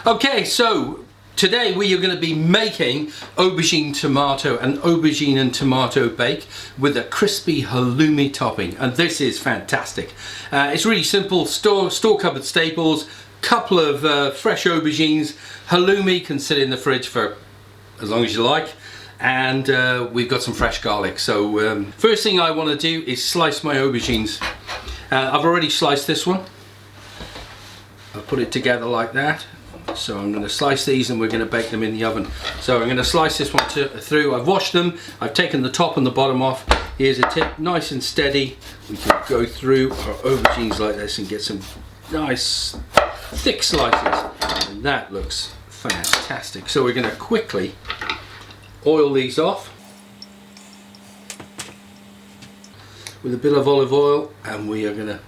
Okay, so today we are going to be making aubergine tomato and aubergine and tomato bake with a crispy halloumi topping, and this is fantastic. It's really simple, store cupboard staples, couple of fresh aubergines, halloumi can sit in the fridge for as long as you like, and we've got some fresh garlic. So first thing I want to do is slice my aubergines. I've already sliced this one. I'll put it together like that. So I'm going to slice these and we're going to bake them in the oven. So I'm going to slice this one through. I've washed them, I've taken the top and the bottom off. Here's a tip, nice and steady. We can go through our aubergines like this and get some nice thick slices. And that looks fantastic. So we're going to quickly oil these off with a bit of olive oil, and we are going to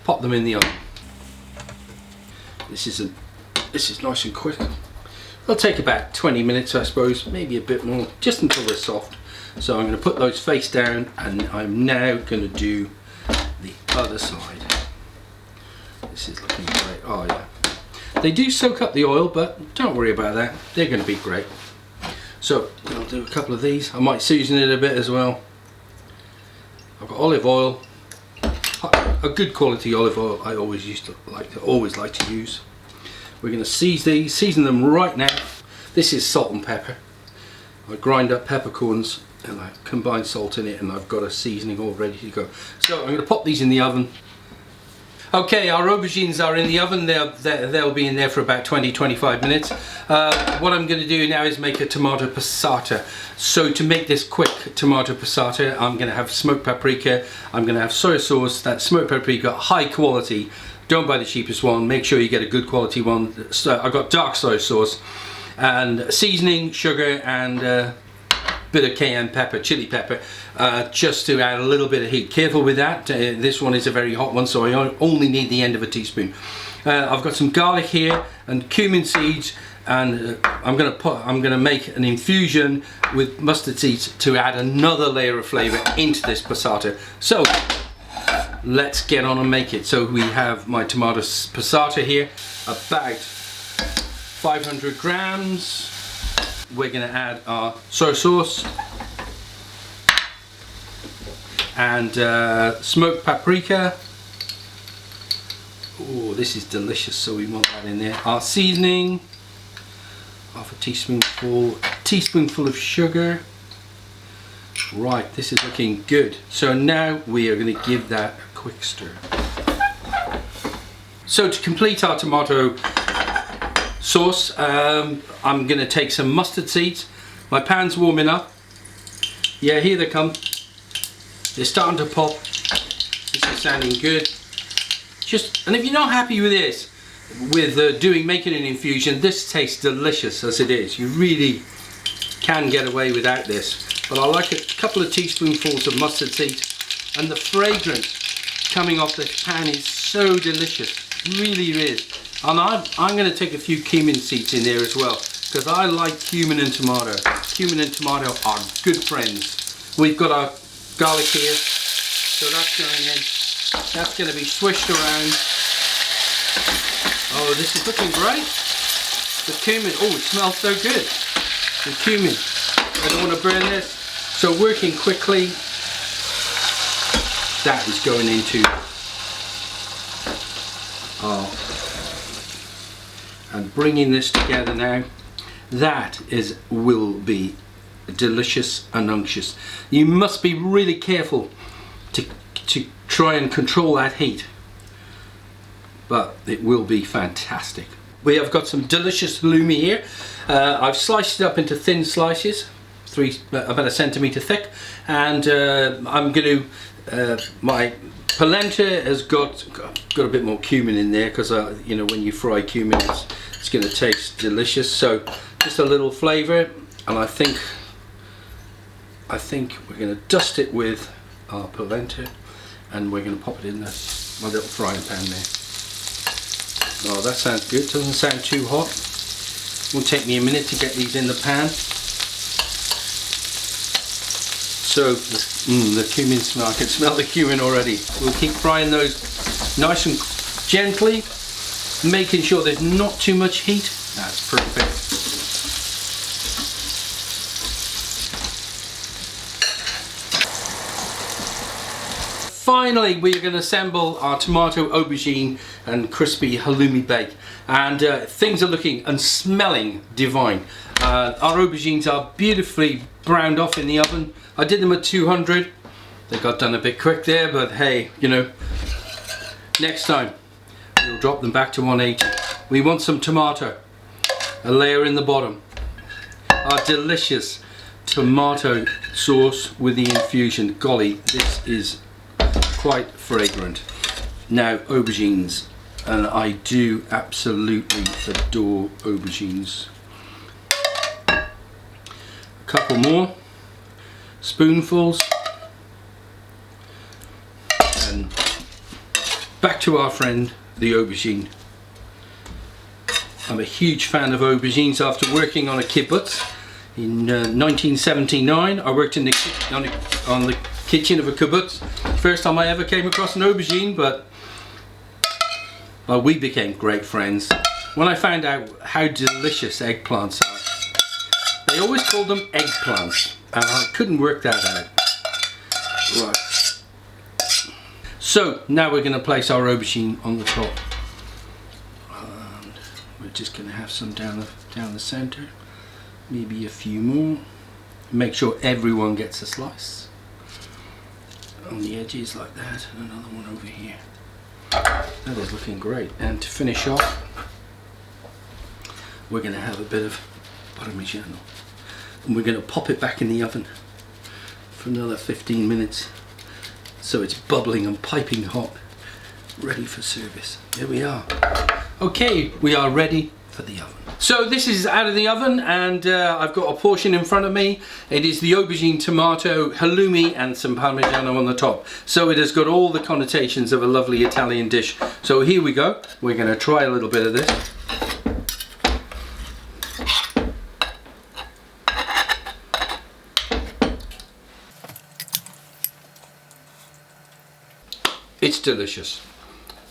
pop them in the oven. This is nice and quick. It'll take about 20 minutes, I suppose, maybe a bit more, just until they're soft. So I'm going to put those face down, and I'm now going to do the other side. This is looking great. Oh yeah. They do soak up the oil, but don't worry about that. They're going to be great. So I'll do a couple of these. I might season it a bit as well. I've got olive oil, a good quality olive oil. I always like to use. We're going to season them right now. This is salt and pepper. I grind up peppercorns and I combine salt in it, and I've got a seasoning all ready to go. So I'm going to pop these in the oven. Okay, our aubergines are in the oven. They'll be in there for about 20-25 minutes. What I'm going to do now is make a tomato passata. So to make this quick tomato passata, I'm going to have smoked paprika. I'm going to have soy sauce. That smoked paprika, high quality. Don't buy the cheapest one. Make sure you get a good quality one. So I've got dark soy sauce and seasoning, sugar, and a bit of cayenne pepper, chili pepper, just to add a little bit of heat. Careful with that. This one is a very hot one, so I only need the end of a teaspoon. I've got some garlic here and cumin seeds, and I'm gonna make an infusion with mustard seeds to add another layer of flavour into this passata. So let's get on and make it. So we have my tomato passata here, about 500 grams. We're going to add our soy sauce and smoked paprika. Oh, this is delicious, so we want that in there. Our seasoning, half a teaspoonful of sugar. Right, this is looking good. So now we are going to give that a quick stir. So to complete our tomato sauce, I'm going to take some mustard seeds. My pan's warming up. Yeah, here they come. They're starting to pop. This is sounding good. And if you're not happy with this, with making an infusion, this tastes delicious as it is. You really can get away without this. But I like a couple of teaspoonfuls of mustard seeds, and the fragrance coming off this pan is so delicious. It really is. And I'm going to take a few cumin seeds in there as well, because I like cumin and tomato. Cumin and tomato are good friends. We've got our garlic here, so that's going in. That's going to be swished around. Oh, this is looking great. The cumin, oh, it smells so good. The cumin, I don't want to burn this. So working quickly, that is going into and bringing this together now. That will be delicious and unctuous. You must be really careful to try and control that heat, but it will be fantastic. We have got some delicious halloumi here. I've sliced it up into thin slices, about 1 centimetre thick, and I'm going to my polenta has got a bit more cumin in there, because you know, when you fry cumin, it's going to taste delicious. So just a little flavour, and I think we're going to dust it with our polenta, and we're going to pop it in my little frying pan there. Oh, that sounds good. Doesn't sound too hot. Won't take me a minute to get these in the pan. So the cumin smell, I can smell the cumin already. We'll keep frying those nice and gently making sure there's not too much heat. That's perfect. Finally, we're going to assemble our tomato, aubergine and crispy halloumi bake, and things are looking and smelling divine. Our aubergines are beautifully browned off in the oven. I did them at 200. They got done a bit quick there, but hey, you know, next time we'll drop them back to 180. We want some tomato, a layer in the bottom. Our delicious tomato sauce with the infusion. Golly, this is quite fragrant. Now aubergines, and I do absolutely adore aubergines. A couple more spoonfuls, and back to our friend the aubergine. I'm a huge fan of aubergines. After working on a kibbutz in 1979, I worked in on the kitchen of a kibbutz. First time I ever came across an aubergine, but well, we became great friends when I found out how delicious eggplants are. They always called them eggplants, and I couldn't work that out. Right. So now we're going to place our aubergine on the top. And we're just going to have some down the center, maybe a few more. Make sure everyone gets a slice on the edges like that, and another one over here. That is looking great. And to finish off, we're going to have a bit of Parmigiano, and we're going to pop it back in the oven for another 15 minutes so it's bubbling and piping hot, ready for service. There we are. Okay, we are ready for the oven. So this is out of the oven, and I've got a portion in front of me. It is the aubergine, tomato, halloumi and some Parmigiano on the top. So it has got all the connotations of a lovely Italian dish. So here we go. We're going to try a little bit of this. It's delicious.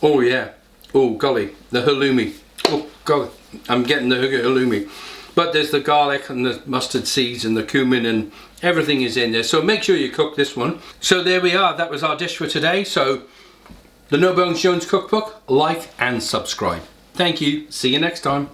Oh yeah. Oh golly, the halloumi. Oh golly, I'm getting the halloumi. But there's the garlic and the mustard seeds and the cumin, and everything is in there. So make sure you cook this one. So there we are. That was our dish for today. So the No Bones Jones Cookbook, like and subscribe. Thank you. See you next time.